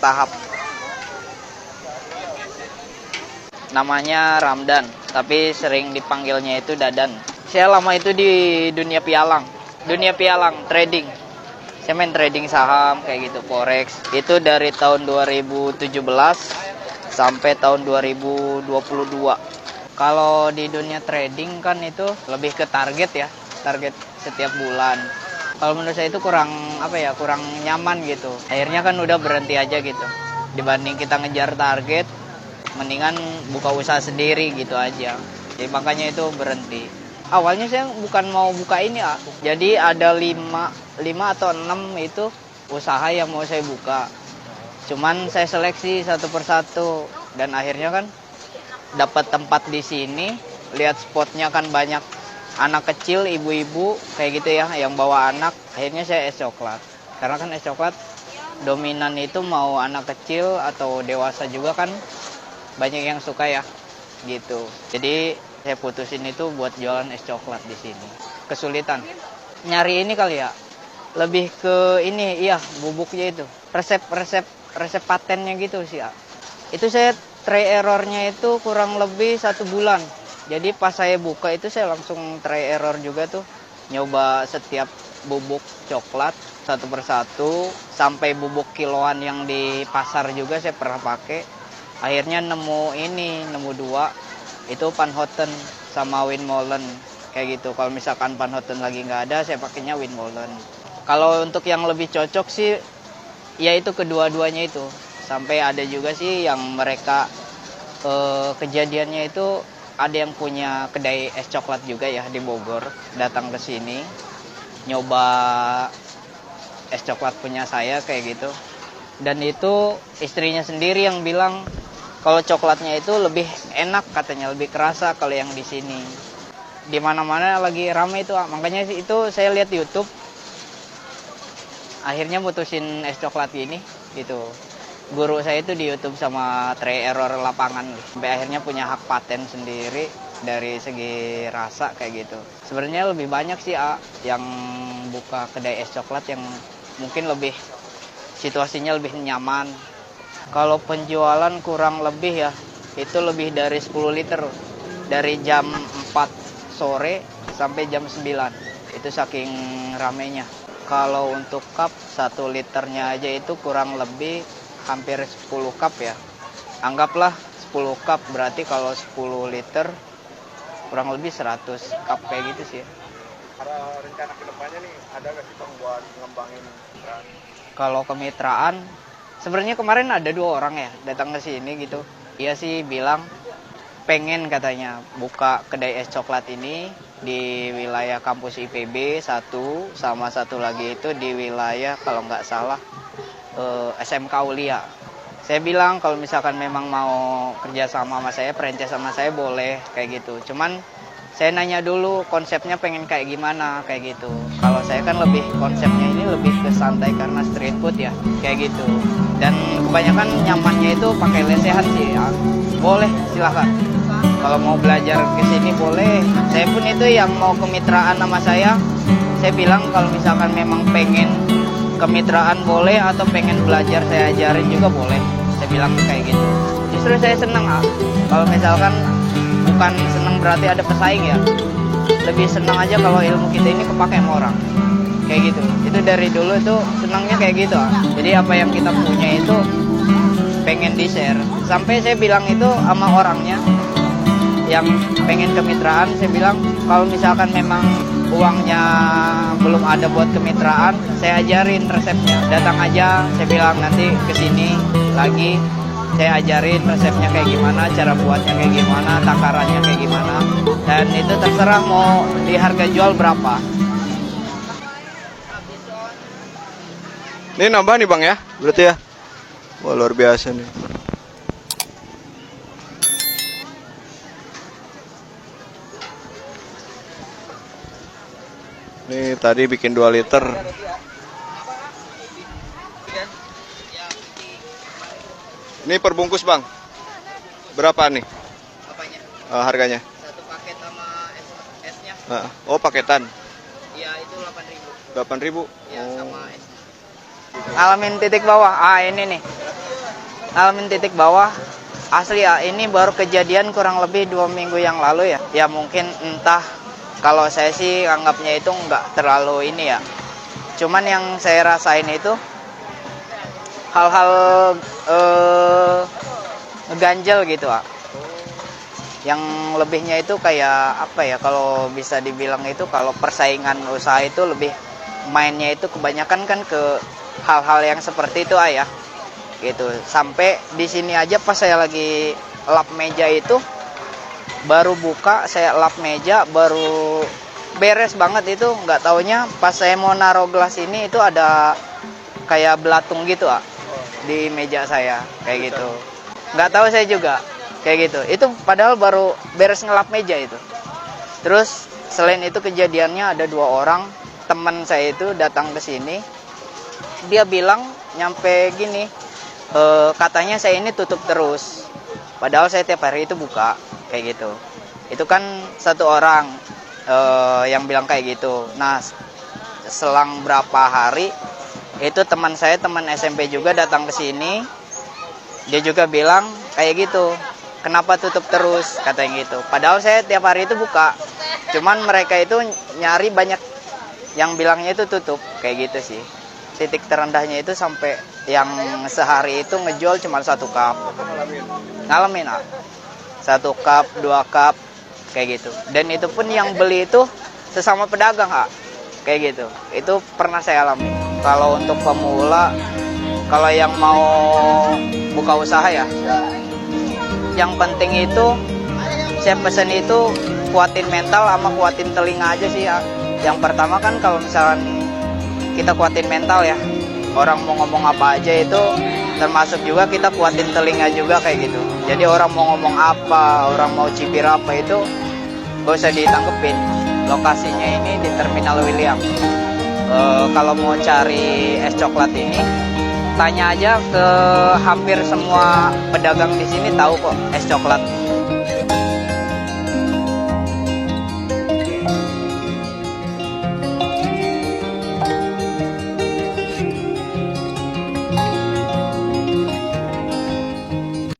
bertahap. Namanya Ramdan, tapi sering dipanggilnya itu Dadan. Saya lama itu di dunia pialang trading. Saya main trading saham kayak gitu, forex. Itu dari tahun 2017 sampai tahun 2022. Kalau di dunia trading kan itu lebih ke target ya, target setiap bulan. Kalau menurut saya itu kurang nyaman gitu. Akhirnya kan udah berhenti aja gitu. Dibanding kita ngejar target, mendingan buka usaha sendiri gitu aja. Jadi makanya itu berhenti. Awalnya saya bukan mau buka ini ya. Jadi ada 5 atau 6 itu usaha yang mau saya buka. Cuman saya seleksi satu persatu dan akhirnya kan dapat tempat di sini. Lihat spotnya kan banyak anak kecil, ibu-ibu kayak gitu ya yang bawa anak. Akhirnya saya es coklat. Karena kan es coklat dominan itu mau anak kecil atau dewasa juga kan banyak yang suka ya gitu. Jadi saya putusin itu buat jualan es coklat di sini. Kesulitan nyari ini kali ya, lebih ke ini iya bubuknya itu, resep patennya gitu sih ya. Itu saya try errornya itu kurang lebih 1 bulan. Jadi pas saya buka itu saya langsung try error juga tuh, nyoba setiap bubuk coklat satu persatu sampai bubuk kiloan yang di pasar juga saya pernah pakai. Akhirnya nemu 2, itu Van Houten sama Winmolen kayak gitu. Kalau misalkan Van Houten lagi nggak ada, saya pakainya Winmolen. Kalau untuk yang lebih cocok sih, ya itu kedua-duanya itu. Sampai ada juga sih yang mereka kejadiannya itu ada yang punya kedai es coklat juga ya di Bogor, datang ke sini nyoba es coklat punya saya kayak gitu. Dan itu istrinya sendiri yang bilang kalau coklatnya itu lebih enak katanya, lebih kerasa kalau yang di sini. Di mana-mana lagi rame itu, makanya itu saya lihat di YouTube. Akhirnya mutusin es coklat ini gitu. Guru saya itu di YouTube sama try error lapangan. Sampai akhirnya punya hak paten sendiri dari segi rasa kayak gitu. Sebenarnya lebih banyak sih yang buka kedai es coklat yang mungkin lebih situasinya lebih nyaman. Kalau penjualan kurang lebih ya, itu lebih dari 10 liter. Dari jam 4 sore sampai jam 9. Itu saking ramenya. Kalau untuk cup 1 liternya aja itu kurang lebih hampir 10 cup ya. Anggaplah 10 cup, berarti kalau 10 liter kurang lebih 100 cup kayak gitu sih. Para rencana kedepannya nih, ada nggak sih Bang buat ngembangin kemitraan? Kalau kemitraan, sebenarnya kemarin ada 2 orang ya datang ke sini gitu. Dia sih bilang pengen katanya buka kedai es coklat ini di wilayah kampus IPB satu, sama satu lagi itu di wilayah kalau nggak salah SMK Ulia. Saya bilang kalau misalkan memang mau kerja sama saya, franchise sama saya boleh kayak gitu. Cuman saya nanya dulu konsepnya pengen kayak gimana kayak gitu. Kalau saya kan lebih konsepnya ini lebih ke santai karena street food ya kayak gitu. Dan kebanyakan nyamannya itu pakai lesehan sih ya. Boleh silahkan. Kalau mau belajar ke sini boleh. Saya pun itu yang mau kemitraan sama saya bilang kalau misalkan memang pengen kemitraan boleh atau pengen belajar saya ajarin juga boleh. Saya bilang kayak gitu. Justru saya senang kalau misalkan bukan senang berarti ada pesaing ya. Lebih senang aja kalau ilmu kita ini kepake sama orang. Kayak gitu. Itu dari dulu itu senangnya kayak gitu. Jadi apa yang kita punya itu pengen di-share. Sampai saya bilang itu sama orangnya yang pengen kemitraan, saya bilang kalau misalkan memang uangnya belum ada buat kemitraan, saya ajarin resepnya. Datang aja, saya bilang nanti kesini lagi, saya ajarin resepnya kayak gimana, cara buatnya kayak gimana, takarannya kayak gimana. Dan itu terserah mau di harga jual berapa. Ini nambah nih Bang ya, berarti ya? Wah luar biasa nih. Nih tadi bikin 2 liter. Ini per bungkus Bang. Berapa nih? Apanya? Harganya? Satu paket sama esnya. Oh paketan. Iya itu 8.000. 8.000. Iya sama es. Alamin titik bawah. Ini nih. ngalamin titik bawah asli ya. Ini baru kejadian kurang lebih 2 minggu yang lalu ya. Ya mungkin entah, kalau saya sih anggapnya itu nggak terlalu ini ya. Cuman yang saya rasain itu hal-hal ngeganjel gitu Pak. Yang lebihnya itu kayak apa ya, kalau bisa dibilang itu kalau persaingan usaha itu lebih mainnya itu kebanyakan kan ke hal-hal yang seperti itu ya gitu. Sampai di sini aja pas saya lagi lap meja itu, baru buka saya lap meja baru beres banget itu, nggak taunya pas saya mau naruh gelas ini itu ada kayak belatung gitu di meja saya kayak gitu. Nggak tahu saya juga kayak gitu. Itu padahal baru beres ngelap meja itu. Terus selain itu kejadiannya ada 2 orang teman saya itu datang ke sini. Dia bilang nyampe gini, katanya saya ini tutup terus. Padahal saya tiap hari itu buka kayak gitu. Itu kan 1 orang yang bilang kayak gitu. Nah, selang berapa hari itu teman saya, teman SMP juga datang ke sini. Dia juga bilang kayak gitu. Kenapa tutup terus? Katanya gitu. Padahal saya tiap hari itu buka. Cuman mereka itu nyari banyak yang bilangnya itu tutup kayak gitu sih. Titik terendahnya itu sampai yang sehari itu ngejual cuma 1 cup. Ngalamin 1 cup, 2 cup kayak gitu. Dan itu pun yang beli itu sesama pedagang kayak gitu. Itu pernah saya alami. Kalau untuk pemula, kalau yang mau buka usaha ya, yang penting itu saya pesen itu kuatin mental sama kuatin telinga aja sih ya. Yang pertama kan kalau misalkan kita kuatin mental ya, orang mau ngomong apa aja itu, termasuk juga kita kuatin telinga juga kayak gitu. Jadi orang mau ngomong apa, orang mau cibir apa itu gak usah ditangkepin. Lokasinya ini di Terminal William. Kalau mau cari es coklat ini, tanya aja ke hampir semua pedagang di sini tahu kok es coklat